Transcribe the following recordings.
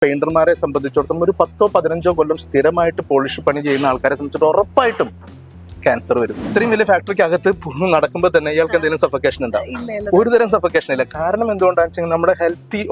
പെയിന്റർമാരെ സംബന്ധിച്ചിടത്തോളം ഒരു 10-15 കൊല്ലം സ്ഥിരമായിട്ട് പോളിഷ് പണി ചെയ്യുന്ന ആൾക്കാരെ സംബന്ധിച്ചിട്ട് ഉറപ്പായിട്ടും ക്യാൻസർ വരും. ഇത്രയും വലിയ ഫാക്ടറിക്ക് അകത്ത് നടക്കുമ്പോൾ തന്നെ ഇയാൾക്ക് എന്തെങ്കിലും സഫക്കേഷൻ ഉണ്ടാവും? ഒരു തരം സഫക്കേഷൻ ഇല്ല. കാരണം എന്തുകൊണ്ടാണെന്ന് വെച്ചാൽ നമ്മുടെ ഹെൽത്തി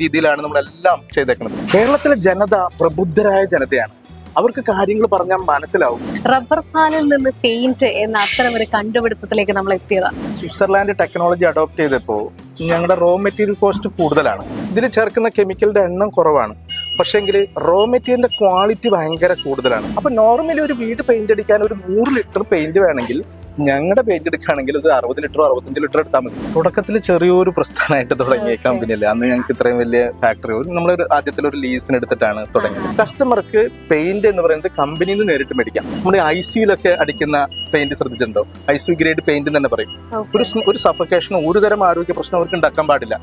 രീതിയിലാണ് നമ്മളെല്ലാം ചെയ്തേക്കുന്നത്. കേരളത്തിലെ ജനത പ്രബുദ്ധരായ ജനതയാണ്. അവർക്ക് കാര്യങ്ങൾ പറഞ്ഞാൽ മനസ്സിലാവും. റബ്ബർ പാലിൽ നിന്ന് പെയിന്റ് എന്ന അത്തരം ഒരു കണ്ടുപിടുത്തത്തിലേക്ക് നമ്മൾ എത്തിയതാണ്. സ്വിറ്റ്സർലാൻഡ് ടെക്നോളജി അഡോപ്റ്റ് ചെയ്തപ്പോൾ ഞങ്ങളുടെ റോ മെറ്റീരിയൽ കോസ്റ്റ് കൂടുതലാണ്. ഇതിൽ ചേർക്കുന്ന കെമിക്കലിന്റെ എണ്ണം കുറവാണ്, പക്ഷേങ്കിൽ റോ മെറ്റീരിയലിന്റെ ക്വാളിറ്റി ഭയങ്കര കൂടുതലാണ്. അപ്പൊ നോർമലി ഒരു വീട് പെയിന്റ് അടിക്കാൻ ഒരു 100 ലിറ്റർ പെയിന്റ് വേണമെങ്കിൽ ഞങ്ങളുടെ പെയിന്റ് എടുക്കുകയാണെങ്കിൽ ഇത് 60 ലിറ്ററോ 65 ലിറ്റർ എടുത്താൽ മതി. തുടക്കത്തിൽ ചെറിയൊരു പ്രസ്ഥാനമായിട്ട് തുടങ്ങിയ കമ്പനിയല്ലേ. അന്ന് ഞങ്ങൾക്ക് ഇത്രയും വലിയ ഫാക്ടറി നമ്മളൊരു ആദ്യത്തിലൊരു ലീസിന് എടുത്തിട്ടാണ് തുടങ്ങിയത്. കസ്റ്റമർക്ക് പെയിന്റ് എന്ന് പറയുന്നത് കമ്പനിയിൽ നിന്ന് നേരിട്ട് മേടിക്കാം. നമ്മുടെ ഐസിയിലൊക്കെ അടിക്കുന്ന പെയിന്റ് ശ്രദ്ധിച്ചിട്ടുണ്ടോ? ഐസി ഗ്രേഡ് പെയിന്റ് തന്നെ പറയും. ഒരു സഫക്കേഷനോ ഒരു തരം ആരോഗ്യ പ്രശ്നം അവർക്ക് ഉണ്ടാക്കാൻ പാടില്ല.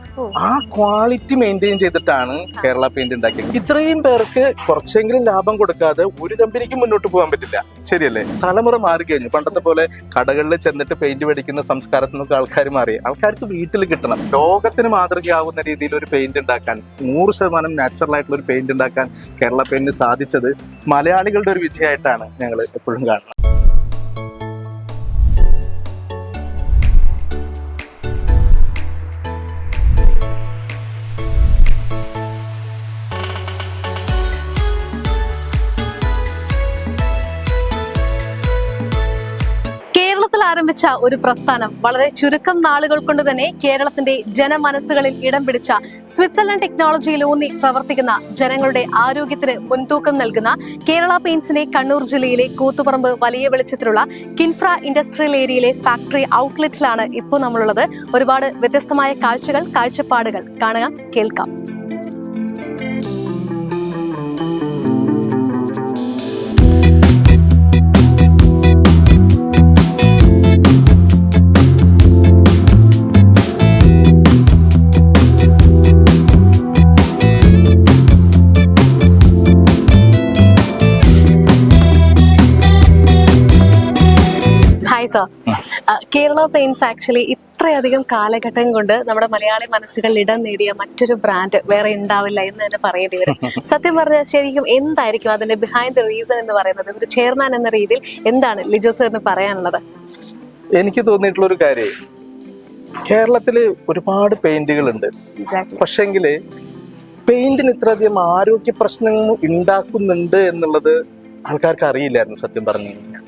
ആ ക്വാളിറ്റി മെയിൻറ്റെയിൻ ചെയ്തിട്ടാണ് കേരള പെയിന്റ് ഉണ്ടാക്കിയത്. ഇത്രയും പേർക്ക് കുറച്ചെങ്കിലും ലാഭം കൊടുക്കാതെ ഒരു കമ്പനിക്ക് മുന്നോട്ട് പോകാൻ പറ്റില്ല. ശരിയല്ലേ? തലമുറ മാറി കഴിഞ്ഞു. പണ്ടത്തെ പോലെ കടകളിൽ ചെന്നിട്ട് പെയിന്റ് മേടിക്കുന്ന സംസ്കാരത്തിൽ നിന്നൊക്കെ ആൾക്കാർ മാറി. ആൾക്കാർക്ക് വീട്ടിൽ കിട്ടണം. ലോകത്തിന് മാതൃകയാവുന്ന രീതിയിൽ ഒരു പെയിന്റ് ഉണ്ടാക്കാൻ 100% നാച്ചുറൽ ആയിട്ടുള്ള ഒരു പെയിന്റ് ഉണ്ടാക്കാൻ കേരള പെയിന്റിന് സാധിച്ചത് മലയാളികളുടെ ഒരു വിജയമായിട്ടാണ് ഞങ്ങൾ എപ്പോഴും കാണുന്നത്. ആരംഭിച്ച ഒരു പ്രസ്ഥാനം വളരെ ചുരുക്കം നാളുകൾ കൊണ്ട് തന്നെ കേരളത്തിന്റെ ജനമനസ്സുകളിൽ ഇടം പിടിച്ച സ്വിറ്റ്സർലൻഡ് ടെക്നോളജിയിൽ ഊന്നി പ്രവർത്തിക്കുന്ന ജനങ്ങളുടെ ആരോഗ്യത്തിന് മുൻതൂക്കം നൽകുന്ന കേരള പെയിന്റ്സിനെ കണ്ണൂർ ജില്ലയിലെ കൂത്തുപറമ്പ് വലിയ വെളിച്ചത്തിലുള്ള കിൻഫ്ര ഇൻഡസ്ട്രിയൽ ഏരിയയിലെ ഫാക്ടറി ഔട്ട്ലെറ്റിലാണ് ഇപ്പോൾ നമ്മളുള്ളത്. ഒരുപാട് വ്യത്യസ്തമായ കാഴ്ചകൾ, കാഴ്ചപ്പാടുകൾ കാണുക, കേൾക്കാം. കേരള പെയിന്റ്സ് ആക്ച്വലി ഇത്രയധികം കാലഘട്ടം കൊണ്ട് നമ്മുടെ മലയാളി മനസ്സുകളിൽ ഇടം നേടിയ മറ്റൊരു ബ്രാൻഡ് വേറെ ഉണ്ടാവില്ല എന്ന് തന്നെ പറയേണ്ടി വരും. സത്യം പറഞ്ഞാൽ ശരിക്കും എന്തായിരിക്കും അതിന്റെ ബിഹൈൻഡ് ദ റീസൺ എന്ന് പറയുന്നത്? ഒരു ചെയർമാൻ എന്ന രീതിയിൽ എന്താണ് ലിജോ സാറിന് പറയാനുള്ളത്? എനിക്ക് തോന്നിയിട്ടുള്ള ഒരു കാര്യം, കേരളത്തില് ഒരുപാട് പെയിന്റുകളുണ്ട്, പക്ഷെങ്കില് പെയിന്റിന് ഇത്രയധികം ആരോഗ്യ പ്രശ്നങ്ങൾ ഉണ്ടാക്കുന്നുണ്ട് എന്നുള്ളത് ആൾക്കാർക്ക് അറിയില്ലായിരുന്നു. സത്യം പറഞ്ഞു കഴിഞ്ഞാൽ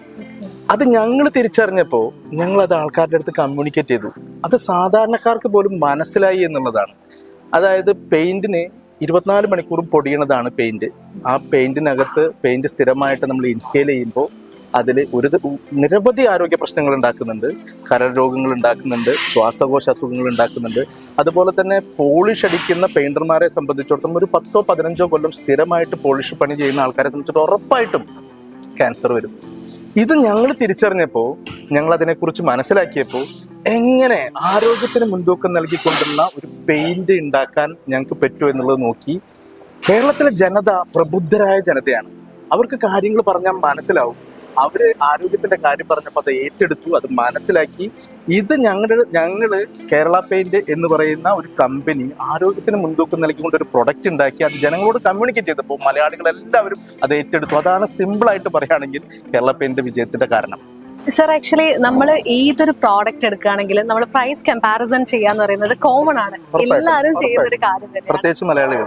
അത് ഞങ്ങൾ തിരിച്ചറിഞ്ഞപ്പോൾ ഞങ്ങൾ അത് ആൾക്കാരുടെ അടുത്ത് കമ്മ്യൂണിക്കേറ്റ് ചെയ്തു. അത് സാധാരണക്കാർക്ക് പോലും മനസ്സിലായി എന്നുള്ളതാണ്. അതായത് പെയിന്റിന് 24 മണിക്കൂറും പൊടിയണതാണ് പെയിന്റ്. ആ പെയിന്റിനകത്ത് പെയിന്റ് സ്ഥിരമായിട്ട് നമ്മൾ ഇൻഹേൽ ചെയ്യുമ്പോൾ അതിൽ നിരവധി ആരോഗ്യ പ്രശ്നങ്ങൾ ഉണ്ടാക്കുന്നുണ്ട്. കരൾ രോഗങ്ങൾ ഉണ്ടാക്കുന്നുണ്ട്, ശ്വാസകോശ അസുഖങ്ങൾ ഉണ്ടാക്കുന്നുണ്ട്. അതുപോലെ തന്നെ പോളിഷ് അടിക്കുന്ന പെയിന്റർമാരെ സംബന്ധിച്ചിടത്തോളം ഒരു 10-15 കൊല്ലം സ്ഥിരമായിട്ട് പോളിഷ് പണി ചെയ്യുന്ന ആൾക്കാരെ സംബന്ധിച്ചിട്ട് ഉറപ്പായിട്ടും ക്യാൻസർ വരും. ഇത് ഞങ്ങൾ തിരിച്ചറിഞ്ഞപ്പോൾ, ഞങ്ങൾ അതിനെക്കുറിച്ച് മനസ്സിലാക്കിയപ്പോൾ എങ്ങനെ ആരോഗ്യത്തിന് മുൻതൂക്കം നൽകിക്കൊണ്ടുള്ള ഒരു പെയിന്റ് ഉണ്ടാക്കാൻ ഞങ്ങൾക്ക് പറ്റുമോ എന്നുള്ളത് നോക്കി. കേരളത്തിലെ ജനത പ്രബുദ്ധരായ ജനതയാണ്. അവർക്ക് കാര്യങ്ങൾ പറഞ്ഞാൽ മനസ്സിലാവും. അവര് ആരോഗ്യത്തിന്റെ കാര്യം പറഞ്ഞപ്പോൾ അത് ഏറ്റെടുത്തു, അത് മനസ്സിലാക്കി. ഇത് ഞങ്ങള് കേരള പെയിന്റ് എന്ന് പറയുന്ന ഒരു കമ്പനി ആരോഗ്യത്തിന് മുൻതൂക്കം നൽകിക്കൊണ്ട് ഒരു പ്രൊഡക്റ്റ് ഉണ്ടാക്കി അത് ജനങ്ങളോട് കമ്മ്യൂണിക്കേറ്റ് ചെയ്തപ്പോൾ മലയാളികൾ എല്ലാവരും അത് ഏറ്റെടുത്തു. അതാണ് സിമ്പിൾ ആയിട്ട് പറയുകയാണെങ്കിൽ കേരള പെയിന്റ് വിജയത്തിന്റെ കാരണം. സർ, ആക്ച്വലി നമ്മൾ ഏതൊരു പ്രോഡക്റ്റ് എടുക്കുകയാണെങ്കിലും നമ്മൾ പ്രൈസ് കമ്പാരിസൺ ചെയ്യാന്ന് പറയുന്നത് കോമൺ ആണ്, എല്ലാവരും ചെയ്യുന്ന ഒരു കാര്യം തന്നെയാണ്, പ്രത്യേകിച്ച് മലയാളികൾ.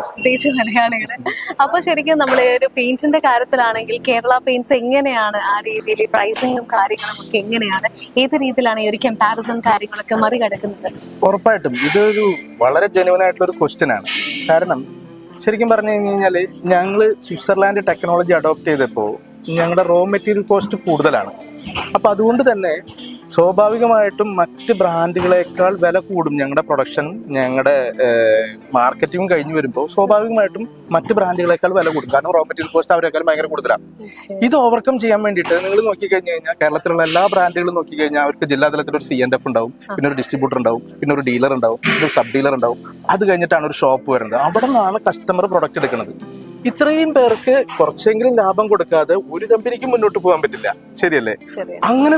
അപ്പൊ ശരിക്കും നമ്മൾ ഒരു പെയിന്റിന്റെ കാര്യത്തിലാണെങ്കിൽ കേരള പെയിന്റ്സ് എങ്ങനെയാണ് ആ രീതിയിൽ പ്രൈസിങ്ങും കാര്യങ്ങളും ഒക്കെ എങ്ങനെയാണ്, ഏത് രീതിയിലാണ് ഈ ഒരു കമ്പാരിസൺ കാര്യങ്ങളൊക്കെ മറികടക്കുന്നത്? ഉറപ്പായിട്ടും ഇതൊരു വളരെ ജെന്യുവൻ ആയിട്ടുള്ള ഒരു ക്വസ്റ്റ്യൻ ആണ്. കാരണം ശരിക്കും പറഞ്ഞു കഴിഞ്ഞാല് ഞങ്ങള് സ്വിറ്റ്സർലാൻഡ് ടെക്നോളജി അഡോപ്റ്റ് ചെയ്തപ്പോൾ ഞങ്ങളുടെ റോ മെറ്റീരിയൽ കോസ്റ്റ് കൂടുതലാണ്. അപ്പൊ അതുകൊണ്ട് തന്നെ സ്വാഭാവികമായിട്ടും മറ്റ് ബ്രാൻഡുകളെക്കാൾ വില കൂടും. ഞങ്ങളുടെ പ്രൊഡക്ഷനും ഞങ്ങളുടെ മാർക്കറ്റിംഗും കഴിഞ്ഞ് വരുമ്പോൾ സ്വാഭാവികമായിട്ടും മറ്റ് ബ്രാൻഡുകളെക്കാൾ വില കൂടും. കാരണം റോ മെറ്റീരിയൽ കോസ്റ്റ് അവരെക്കാൾ ഭയങ്കര കൂടുതലാണ്. ഇത് ഓവർകം ചെയ്യാൻ വേണ്ടിയിട്ട് നിങ്ങൾ നോക്കിക്കഴിഞ്ഞ് കഴിഞ്ഞാൽ കേരളത്തിലുള്ള എല്ലാ ബ്രാൻഡുകളും നോക്കിക്കഴിഞ്ഞാൽ അവർക്ക് ജില്ലാതലത്തിൽ ഒരു CNF ഉണ്ടാവും, പിന്നെ ഒരു ഡിസ്ട്രിബ്യൂട്ടർ ഉണ്ടാവും, പിന്നെ ഒരു ഡീലർ ഉണ്ടാവും, പിന്നെ ഒരു സബ് ഡീലർ ഉണ്ടാവും. അത് കഴിഞ്ഞിട്ടാണ് ഒരു ഷോപ്പ് വരുന്നത്. അവിടെ നിന്നാണ് കസ്റ്റമർ പ്രൊഡക്റ്റ് എടുക്കുന്നത്. ഇത്രയും പേർക്ക് കുറച്ചെങ്കിലും ലാഭം കൊടുക്കാതെ ഒരു കമ്പനിക്ക് മുന്നോട്ട് പോകാൻ പറ്റില്ല. ശരിയല്ലേ? അങ്ങനെ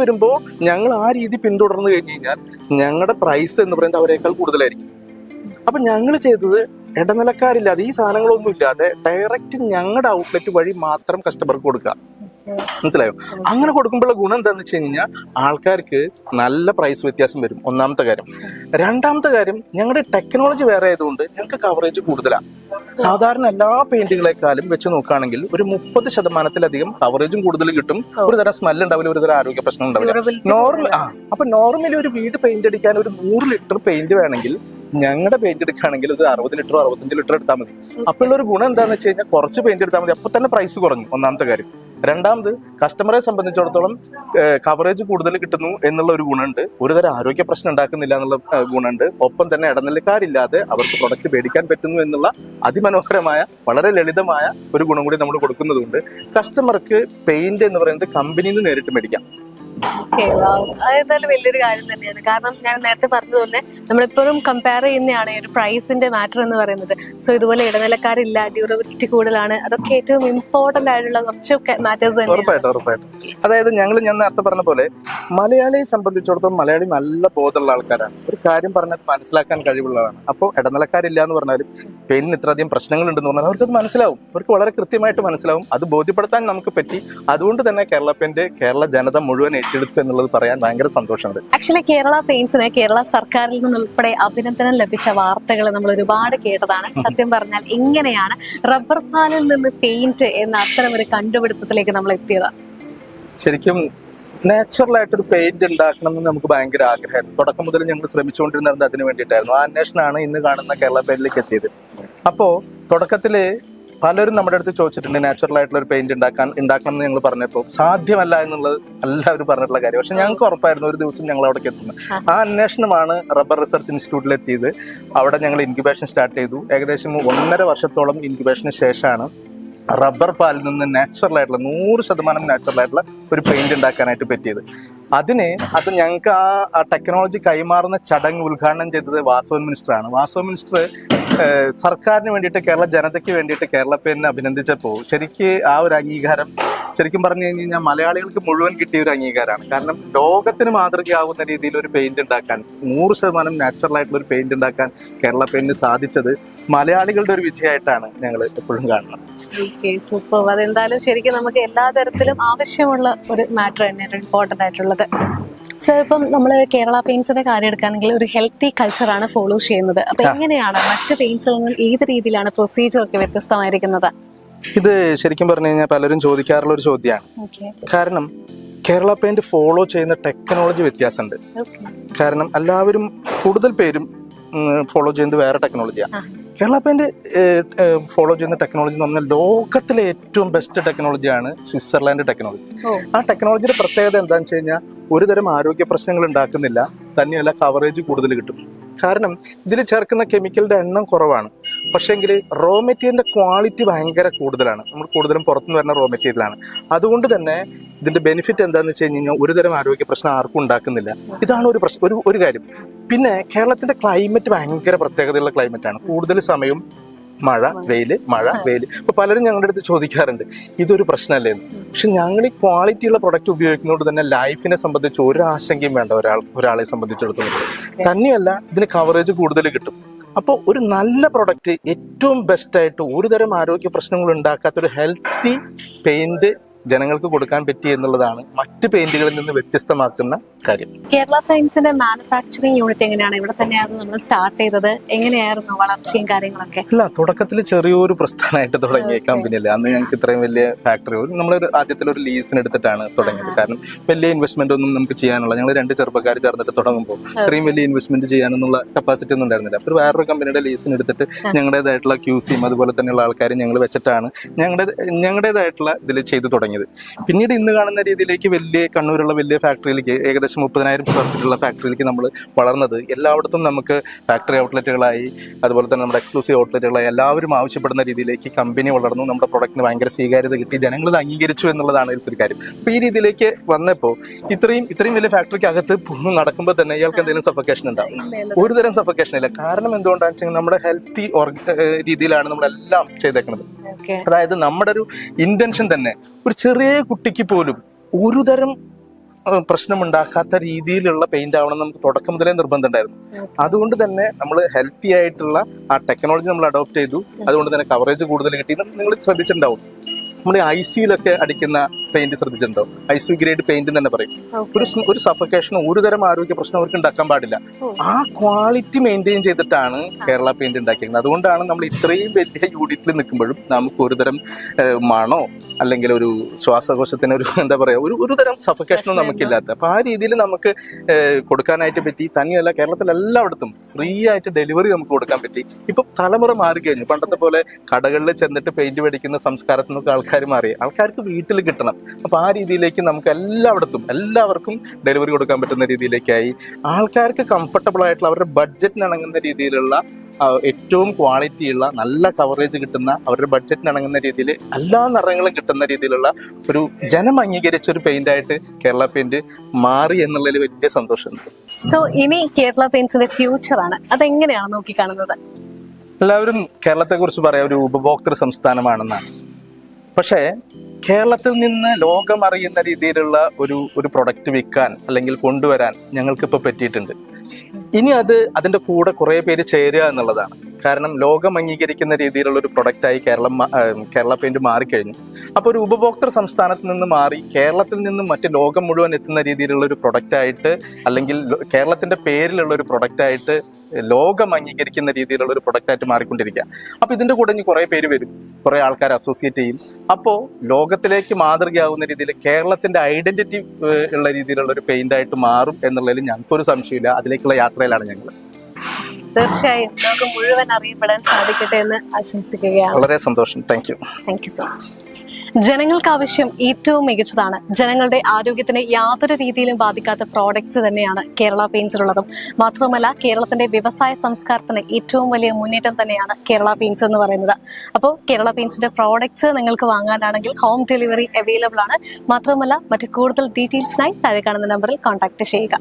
വരുമ്പോ ഞങ്ങൾ ആ രീതി പിന്തുടർന്നു കഴിഞ്ഞു കഴിഞ്ഞാൽ ഞങ്ങളുടെ പ്രൈസ് എന്ന് പറയുന്നത് അവരെക്കാൾ കൂടുതലായിരിക്കും. അപ്പൊ ഞങ്ങൾ ചെയ്തത് ഇടനിലക്കാരില്ലാതെ ഈ സാധനങ്ങളൊന്നും ഇല്ലാതെ ഡയറക്റ്റ് ഞങ്ങളുടെ ഔട്ട്ലെറ്റ് വഴി മാത്രം കസ്റ്റമർക്ക് കൊടുക്കുക. മനസ്സിലായോ? അങ്ങനെ കൊടുക്കുമ്പോഴുള്ള ഗുണം എന്താണെന്ന് വെച്ച് കഴിഞ്ഞാൽ ആൾക്കാർക്ക് നല്ല പ്രൈസ് വ്യത്യാസം വരും, ഒന്നാമത്തെ കാര്യം. രണ്ടാമത്തെ കാര്യം, ഞങ്ങളുടെ ടെക്നോളജി വേറെ ആയതുകൊണ്ട് ഞങ്ങൾക്ക് കവറേജ് കൂടുതലാണ്. സാധാരണ എല്ലാ പെയിന്റുകളെക്കാളും വെച്ച് നോക്കുകയാണെങ്കിൽ ഒരു 30% കവറേജും കൂടുതൽ കിട്ടും. ഒരു തരം സ്മെൽ ഉണ്ടാവില്ല, ഒരു തരം ആരോഗ്യ പ്രശ്നം ഉണ്ടാവില്ല. അപ്പൊ നോർമലി ഒരു വീട് പെയിന്റ് അടിക്കാൻ ഒരു 100 ലിറ്റർ പെയിന്റ് വേണമെങ്കിൽ ഞങ്ങളുടെ പെയിന്റ് എടുക്കുകയാണെങ്കിൽ ഇത് 60 ലിറ്ററോ 65 ലിറ്റർ എടുത്താൽ മതി. അപ്പോൾ ഒരു ഗുണം എന്താണെന്ന് വെച്ച് കഴിഞ്ഞാൽ കുറച്ച് പെയിന്റ് എടുത്താൽ മതി, അപ്പൊ തന്നെ പ്രൈസ് കുറഞ്ഞു, ഒന്നാമത്തെ കാര്യം. രണ്ടാമത്, കസ്റ്റമറെ സംബന്ധിച്ചിടത്തോളം കവറേജ് കൂടുതൽ കിട്ടുന്നു എന്നുള്ള ഒരു ഗുണമുണ്ട്. ഒരു തരം ആരോഗ്യ പ്രശ്നം ഉണ്ടാക്കുന്നില്ല എന്നുള്ള ഗുണമുണ്ട്. ഒപ്പം തന്നെ ഇടനിലക്കാരില്ലാതെ അവർക്ക് പ്രൊഡക്റ്റ് മേടിക്കാൻ പറ്റുന്നു എന്നുള്ള അതിമനോഹരമായ വളരെ ലളിതമായ ഒരു ഗുണം കൂടി നമ്മൾ കൊടുക്കുന്നതുകൊണ്ട് കസ്റ്റമർക്ക് പെയിന്റ് എന്ന് പറയുന്നത് കമ്പനിയിൽ നിന്ന് നേരിട്ട് മേടിക്കാം. അതെന്തായാലും വലിയൊരു കാര്യം തന്നെയാണ്. കാരണം ഞാൻ നേരത്തെ പറഞ്ഞതുപോലെ നമ്മളിപ്പോഴും കമ്പയർ ചെയ്യുന്നതാണ് ഈ ഒരു പ്രൈസിന്റെ മാറ്റർ എന്ന് പറയുന്നത്. സോ ഇതുപോലെ ഇടനിലക്കാരില്ല, ഡ്യൂറബിലിറ്റി കൂടുതലാണ്, അതൊക്കെ ഏറ്റവും ഇമ്പോർട്ടന്റ് ആയിട്ടുള്ള കുറച്ചൊക്കെ മാറ്റേഴ്സ് ഉറപ്പായിട്ടും. അതായത് ഞാൻ നേരത്തെ പറഞ്ഞ പോലെ മലയാളിയെ സംബന്ധിച്ചിടത്തോളം മലയാളി നല്ല ബോധമുള്ള ആൾക്കാരാണ്. ഒരു കാര്യം പറഞ്ഞത് മനസ്സിലാക്കാൻ കഴിവുള്ളതാണ്. അപ്പോൾ ഇടനിലക്കാരില്ല എന്ന് പറഞ്ഞാലും പെയിന്റിന് ഇത്രയധികം പ്രശ്നങ്ങൾ ഉണ്ടെന്ന് പറഞ്ഞാൽ അവർക്കത് മനസ്സിലാവും, അവർക്ക് വളരെ കൃത്യമായിട്ട് മനസ്സിലാവും. അത് ബോധ്യപ്പെടുത്താൻ നമുക്ക് പറ്റി. അതുകൊണ്ട് തന്നെ കേരള പെയിന്റ് കേരള ജനത മുഴുവൻ ഏറ്റെടുത്തു എന്നുള്ളത് പറയാൻ ഭയങ്കര സന്തോഷമുണ്ട്. ആക്ച്വലി കേരള പെയിന്റ്സിന് കേരള സർക്കാരിൽ നിന്നുൾപ്പെടെ അഭിനന്ദനം ലഭിച്ച വാർത്തകൾ നമ്മൾ ഒരുപാട് കേട്ടതാണ്. സത്യം പറഞ്ഞാൽ എങ്ങനെയാണ് റബ്ബർ പാലിൽ നിന്ന് പെയിന്റ് എന്ന അത്തരം ഒരു കണ്ടുപിടുത്തത്തിലേക്ക് നമ്മൾ എത്തിയത്? ശരിക്കും നാച്ചുറൽ ആയിട്ടൊരു പെയിന്റ് ഉണ്ടാക്കണം എന്ന് നമുക്ക് ഭയങ്കര ആഗ്രഹമായിരുന്നു. തുടക്കം മുതൽ ഞങ്ങൾ ശ്രമിച്ചുകൊണ്ടിരുന്നത് അതിന് വേണ്ടിയിട്ടായിരുന്നു. ആ അന്വേഷണമാണ് ഇന്ന് കാണുന്ന കേരള പെയിന്റിലേക്ക് എത്തിയത്. അപ്പോ തുടക്കത്തില് പലരും നമ്മുടെ അടുത്ത് ചോദിച്ചിട്ടുണ്ട് നാച്ചുറൽ ആയിട്ടുള്ള ഒരു പെയിന്റ് ഉണ്ടാക്കണം എന്ന് ഞങ്ങൾ പറഞ്ഞപ്പോൾ സാധ്യമല്ല എന്നുള്ളത് എല്ലാവരും പറഞ്ഞിട്ടുള്ള കാര്യം. പക്ഷെ ഞങ്ങൾക്ക് ഉറപ്പായിരുന്നു ഒരു ദിവസം ഞങ്ങൾ അവിടേക്ക് എത്തുന്നത്. ആ അന്വേഷണമാണ് റബ്ബർ റിസർച്ച് ഇൻസ്റ്റിറ്റ്യൂട്ടിൽ എത്തിയത്. അവിടെ ഞങ്ങൾ ഇൻക്യുബേഷൻ സ്റ്റാർട്ട് ചെയ്തു. ഏകദേശം 1.5 വർഷത്തോളം ഇൻക്യുബേഷന് ശേഷമാണ് റബ്ബർ പാലിൽ നിന്ന് നാച്ചുറൽ ആയിട്ടുള്ള 100% നാച്ചുറൽ ആയിട്ടുള്ള ഒരു പെയിന്റ് ഉണ്ടാക്കാനായിട്ട് പറ്റിയത്. അത് ഞങ്ങൾക്ക് ആ ടെക്നോളജി കൈമാറുന്ന ചടങ്ങ് ഉദ്ഘാടനം ചെയ്തത് വാസവൻ മിനിസ്റ്ററാണ്. വാസവൻ മിനിസ്റ്റർ സർക്കാരിന് വേണ്ടിയിട്ട് കേരള ജനതയ്ക്ക് വേണ്ടിയിട്ട് കേരള പെയിന്റിനെ അഭിനന്ദിച്ചപ്പോൾ ശരിക്ക് ആ ഒരു അംഗീകാരം ശരിക്കും പറഞ്ഞു കഴിഞ്ഞാൽ മലയാളികൾക്ക് മുഴുവൻ കിട്ടിയ ഒരു അംഗീകാരമാണ്. കാരണം ലോകത്തിന് മാതൃകയാവുന്ന രീതിയിൽ ഒരു പെയിന്റ് ഉണ്ടാക്കാൻ 100% നാച്ചുറൽ ആയിട്ടുള്ള ഒരു പെയിന്റ് ഉണ്ടാക്കാൻ കേരള പെയിന്റിന് സാധിച്ചത് മലയാളികളുടെ ഒരു വിജയമായിട്ടാണ് ഞങ്ങൾ എപ്പോഴും കാണുന്നത്. സൂപ്പർ. അതെന്തായാലും ശരിക്കും നമുക്ക് എല്ലാ തരത്തിലും ആവശ്യമുള്ള ഒരു മാറ്റർ തന്നെയാണ് ഇമ്പോർട്ടന്റ് ആയിട്ടുള്ളത്. സോ ഇപ്പം നമ്മൾ കേരള പെയിന്റ്സിന്റെ കാര്യം എടുക്കുകയാണെങ്കിൽ ഒരു ഹെൽത്തി കൾച്ചറാണ് ഫോളോ ചെയ്യുന്നത്. അപ്പൊ എങ്ങനെയാണ് മറ്റ് പെയിന്റ്സിൽ നിന്നും ഏത് രീതിയിലാണ് പ്രൊസീജിയർ ഒക്കെ വ്യത്യസ്തമായിരിക്കുന്നത്? ഇത് ശരിക്കും പറഞ്ഞു കഴിഞ്ഞാൽ പലരും ചോദിക്കാറുള്ള ഒരു ചോദ്യമാണ്. കാരണം കേരള പെയിന്റ് ഫോളോ ചെയ്യുന്ന ടെക്നോളജി വ്യത്യാസമുണ്ട്. കാരണം എല്ലാവരും കൂടുതൽ പേരും ഫോളോ ചെയ്യുന്നത് വേറെ ടെക്നോളജിയാണ്. കേരള പെയിന്റ് ഫോളോ ചെയ്യുന്ന ടെക്നോളജി എന്ന് പറഞ്ഞാൽ ലോകത്തിലെ ഏറ്റവും ബെസ്റ്റ് ടെക്നോളജിയാണ് സ്വിറ്റ്സർലാൻഡ് ടെക്നോളജി. ആ ടെക്നോളജിയുടെ പ്രത്യേകത എന്താണെന്ന് വെച്ച് കഴിഞ്ഞാൽ ഒരു തരം ആരോഗ്യ പ്രശ്നങ്ങൾ ഉണ്ടാക്കുന്നില്ല, തന്നെയല്ല കവറേജ് കൂടുതൽ കിട്ടും. കാരണം ഇതിൽ ചേർക്കുന്ന കെമിക്കലിന്റെ എണ്ണം കുറവാണ്, പക്ഷേങ്കിൽ റോ മെറ്റീരിയലിന്റെ ക്വാളിറ്റി ഭയങ്കര കൂടുതലാണ്. നമ്മൾ കൂടുതലും പുറത്തുനിന്ന് വരുന്ന റോ മെറ്റീരിയലാണ്. അതുകൊണ്ട് തന്നെ ഇതിന്റെ ബെനിഫിറ്റ് എന്താണെന്ന് വെച്ച് കഴിഞ്ഞാൽ ഒരു തരം ആരോഗ്യ പ്രശ്നം ആർക്കും ഉണ്ടാക്കുന്നില്ല. ഇതാണ് ഒരു കാര്യം. പിന്നെ കേരളത്തിന്റെ ക്ലൈമറ്റ് ഭയങ്കര പ്രത്യേകതയുള്ള ക്ലൈമറ്റാണ്. കൂടുതൽ സമയം മഴ വെയില് മഴ വെയില്. ഇപ്പൊ പലരും ഞങ്ങളുടെ അടുത്ത് ചോദിക്കാറുണ്ട് ഇതൊരു പ്രശ്നമല്ലേ എന്ന്. പക്ഷെ ഞങ്ങൾ ഈ ക്വാളിറ്റിയുള്ള പ്രൊഡക്റ്റ് ഉപയോഗിക്കുന്നതുകൊണ്ട് തന്നെ ലൈഫിനെ സംബന്ധിച്ച് ഒരു ആശങ്കയും വേണ്ട ഒരാളെ സംബന്ധിച്ചിടത്തോളം. തന്നെയല്ല ഇതിന് കവറേജ് കൂടുതൽ കിട്ടും. അപ്പോൾ ഒരു നല്ല പ്രൊഡക്റ്റ് ഏറ്റവും ബെസ്റ്റായിട്ട് ഒരു തരം ആരോഗ്യ പ്രശ്നങ്ങൾ ഉണ്ടാക്കാത്തൊരു ഹെൽത്തി പെയിന്റ് ജനങ്ങൾക്ക് കൊടുക്കാൻ പറ്റി എന്നുള്ളതാണ് മറ്റ് പെയിന്റുകളിൽ നിന്ന് വ്യത്യസ്തമാക്കുന്ന കാര്യം. കേരള പെയിന്റ്സിന്റെ മാനുഫാക്ചറിംഗ് യൂണിറ്റ് എങ്ങനെയാണ്? ഇവിടെ തന്നെയായിരുന്നു നമ്മൾ സ്റ്റാർട്ട് ചെയ്തത്. എങ്ങനെയായിരുന്നു വളർച്ചയും കാര്യങ്ങളൊക്കെ? അല്ല, തുടക്കത്തിൽ ചെറിയൊരു പ്രസ്ഥാനമായിട്ട് തുടങ്ങിയ കമ്പനിയല്ല. അന്ന് ഞങ്ങൾക്ക് ഇത്രയും വലിയ ഫാക്ടറി നമ്മളൊരു ആദ്യത്തിലൊരു ലീസിന് എടുത്തിട്ടാണ് തുടങ്ങിയത്. കാരണം വലിയ ഇൻവെസ്റ്റ്മെന്റ് ഒന്നും നമുക്ക് ചെയ്യാനുള്ള, ഞങ്ങൾ 2 ചെറുപ്പക്കാർ ചേർന്നിട്ട് തുടങ്ങുമ്പോൾ ഇത്രയും വലിയ ഇൻവെസ്റ്റ്മെന്റ് ചെയ്യാനുള്ള കപ്പാസിറ്റി ഒന്നും ഉണ്ടായിരുന്നില്ല. അപ്പോൾ വേറൊരു കമ്പനിയുടെ ലീസിന് എടുത്തിട്ട് ഞങ്ങളുടേതായിട്ടുള്ള ക്യൂസിയും അതുപോലെ തന്നെയുള്ള ആൾക്കാരും ഞങ്ങൾ വെച്ചിട്ടാണ് ഞങ്ങളുടേതായിട്ടുള്ള ഇതിൽ ചെയ്തു തുടങ്ങിയത്. പിന്നീട് ഇന്ന് കാണുന്ന രീതിയിലേക്ക് വലിയ കണ്ണൂരുള്ള വലിയ ഫാക്ടറിയിലേക്ക് ഏകദേശം 30,000 സ്ക്വയർ ഫീറ്റുള്ള ഫാക്ടറിയിലേക്ക് നമ്മൾ വളർന്നത്. എല്ലായിടത്തും നമുക്ക് ഫാക്ടറി ഔട്ട്ലെറ്റുകളായി അതുപോലെ തന്നെ നമ്മുടെ എക്സ്ക്ലൂസീവ് ഔട്ട്ലെറ്റുകളായി എല്ലാവരും ആവശ്യപ്പെടുന്ന രീതിയിലേക്ക് കമ്പനി വളർന്നു. നമ്മുടെ പ്രൊഡക്റ്റിന് ഭയങ്കര സ്വീകാര്യത കിട്ടി, ജനങ്ങൾ അംഗീകരിച്ചു എന്നുള്ളതാണ് ഇതിലൊരു കാര്യം. അപ്പോൾ ഈ രീതിയിലേക്ക് വന്നപ്പോൾ ഇത്രയും വലിയ ഫാക്ടറിക്ക് അകത്ത് നടക്കുമ്പോൾ തന്നെ ഇയാൾക്ക് എന്തെങ്കിലും സഫക്കേഷൻ ഉണ്ടാവും? ഒരു തരം സഫക്കേഷൻ ഇല്ല. കാരണം എന്തുകൊണ്ടാണെന്ന് വെച്ചാൽ നമ്മുടെ ഹെൽത്തി രീതിയിലാണ് നമ്മളെല്ലാം ചെയ്തേക്കുന്നത്. അതായത് നമ്മുടെ ഒരു ഇന്റൻഷൻ തന്നെ ഒരു ചെറിയ കുട്ടിക്ക് പോലും ഒരു തരം പ്രശ്നമുണ്ടാക്കാത്ത രീതിയിലുള്ള പെയിന്റ് ആവണം നമുക്ക് തുടക്കം മുതലേ നിർബന്ധം ഉണ്ടായിരുന്നു. അതുകൊണ്ട് തന്നെ നമ്മൾ ഹെൽത്തി ആയിട്ടുള്ള ആ ടെക്നോളജി നമ്മൾ അഡോപ്റ്റ് ചെയ്തു. അതുകൊണ്ട് തന്നെ കവറേജ് കൂടുതൽ കിട്ടി. നിങ്ങൾ ശ്രദ്ധിച്ചിട്ടുണ്ടാവും, നമ്മൾ ഐസിയുലൊക്കെ അടിക്കുന്ന പെയിന്റ് ശ്രദ്ധിച്ചിട്ടുണ്ടോ? ഐസിയു ഗ്രേഡ് പെയിന്റ് തന്നെ പറയും. ഒരു സഫക്കേഷനും ഒരു തരം ആരോഗ്യ പ്രശ്നം അവർക്ക് ഉണ്ടാക്കാൻ പാടില്ല. ആ ക്വാളിറ്റി മെയിൻറ്റെയിൻ ചെയ്തിട്ടാണ് കേരള പെയിന്റ് ഉണ്ടാക്കിയിരുന്നത്. അതുകൊണ്ടാണ് നമ്മൾ ഇത്രയും വലിയ യൂണിറ്റിൽ നിൽക്കുമ്പോഴും നമുക്ക് ഒരു തരം മണോ അല്ലെങ്കിൽ ഒരു ശ്വാസകോശത്തിന് ഒരു എന്താ പറയാ ഒരു തരം സഫക്കേഷനും നമുക്കില്ലാത്ത. അപ്പൊ ആ രീതിയിൽ നമുക്ക് കൊടുക്കാനായിട്ട് പറ്റി. തന്നെയല്ല, കേരളത്തിൽ എല്ലായിടത്തും ഫ്രീ ആയിട്ട് ഡെലിവറി നമുക്ക് കൊടുക്കാൻ പറ്റി. ഇപ്പൊ തലമുറ മാറിക്കഴിഞ്ഞു. പണ്ടത്തെ പോലെ കടകളിൽ ചെന്നിട്ട് പെയിന്റ് മേടിക്കുന്ന സംസ്കാരത്തിൽ നിന്നൊക്കെ ആൾക്കാർ മാറി. ആൾക്കാർക്ക് വീട്ടിൽ കിട്ടണം. അപ്പൊ ആ രീതിയിലേക്ക് നമുക്ക് എല്ലാവർക്കും ഡെലിവറി കൊടുക്കാൻ പറ്റുന്ന രീതിയിലേക്കായി. ആൾക്കാർക്ക് കംഫർട്ടബിൾ ആയിട്ടുള്ള അവരുടെ ബഡ്ജറ്റിന് ഇണങ്ങുന്ന രീതിയിലുള്ള ഏറ്റവും ക്വാളിറ്റിയുള്ള നല്ല കവറേജ് കിട്ടുന്ന അവരുടെ ബഡ്ജറ്റിന് ഇണങ്ങുന്ന രീതിയിൽ എല്ലാ നിറങ്ങളും കിട്ടുന്ന രീതിയിലുള്ള ഒരു ജനം അംഗീകരിച്ച ഒരു പെയിന്റ് ആയിട്ട് കേരള പെയിന്റ് മാറി എന്നുള്ളതിൽ വലിയ സന്തോഷമുണ്ട്. സോ ഇനി കേരള പെയിന്റ്സിന്റെ ഫ്യൂച്ചർ ആണ്, അതെങ്ങനെയാണ് നോക്കിക്കാണുന്നത്? എല്ലാവരും കേരളത്തെ കുറിച്ച് പറയാം ഒരു ഉപഭോക്തൃ സംസ്ഥാനമാണെന്നാണ്. പക്ഷേ കേരളത്തിൽ നിന്ന് ലോകം അറിയുന്ന രീതിയിലുള്ള ഒരു പ്രൊഡക്റ്റ് വിൽക്കാൻ അല്ലെങ്കിൽ കൊണ്ടുവരാൻ ഞങ്ങൾക്കിപ്പോൾ പറ്റിയിട്ടുണ്ട്. ഇനി അതിന്റെ കൂടെ കുറെ പേര് ചേരുക എന്നുള്ളതാണ്. കാരണം ലോകം അംഗീകരിക്കുന്ന രീതിയിലുള്ള ഒരു പ്രൊഡക്റ്റായി കേരള പെയിന്റ് മാറിക്കഴിഞ്ഞു. അപ്പോൾ ഒരു ഉപഭോക്തൃ സംസ്ഥാനത്ത് നിന്ന് മാറി കേരളത്തിൽ നിന്നും മറ്റ് ലോകം മുഴുവൻ എത്തുന്ന രീതിയിലുള്ള ഒരു പ്രൊഡക്റ്റായിട്ട് അല്ലെങ്കിൽ കേരളത്തിന്റെ പേരിലുള്ള ഒരു പ്രൊഡക്റ്റായിട്ട് ലോകം അംഗീകരിക്കുന്ന രീതിയിലുള്ള ഒരു പ്രൊഡക്റ്റായിട്ട് മാറിക്കൊണ്ടിരിക്കുക. അപ്പൊ ഇതിന്റെ കൂടെ ഇനി കുറെ പേര് വരും, കുറെ ആൾക്കാർ അസോസിയേറ്റ് ചെയ്യും. അപ്പോൾ ലോകത്തിലേക്ക് മാതൃകയാവുന്ന രീതിയിൽ കേരളത്തിന്റെ ഐഡന്റിറ്റി ഉള്ള രീതിയിലുള്ള ഒരു പെയിന്റ് ആയിട്ട് മാറും എന്നുള്ളതിൽ ഞങ്ങൾക്കൊരു സംശയമില്ല. അതിലേക്കുള്ള യാത്രയിലാണ് ഞങ്ങൾ. തീർച്ചയായും ലോകം മുഴുവൻ അറിയപ്പെടാൻ സാധിക്കട്ടെ എന്ന് ആശംസിക്കുകയാണ്. വളരെ സന്തോഷം. Thank you so much. ജനങ്ങൾക്ക് ആവശ്യം ഏറ്റവും മികച്ചതാണ്. ജനങ്ങളുടെ ആരോഗ്യത്തിന് യാതൊരു രീതിയിലും ബാധിക്കാത്ത പ്രോഡക്ട്സ് തന്നെയാണ് കേരള പെയിന്റ്സിലുള്ളതും. മാത്രമല്ല, കേരളത്തിന്റെ വ്യവസായ സംസ്കാരത്തിന് ഏറ്റവും വലിയ മുന്നേറ്റം തന്നെയാണ് കേരള പെയിന്റ്സ് എന്ന് പറയുന്നത്. അപ്പോൾ കേരള പെയിന്റ്സിന്റെ പ്രോഡക്ട്സ് നിങ്ങൾക്ക് വാങ്ങാനാണെങ്കിൽ ഹോം ഡെലിവറി അവൈലബിൾ ആണ്. മാത്രമല്ല, മറ്റു കൂടുതൽ ഡീറ്റെയിൽസിനായി താഴെ കാണുന്ന നമ്പറിൽ കോൺടാക്ട് ചെയ്യുക.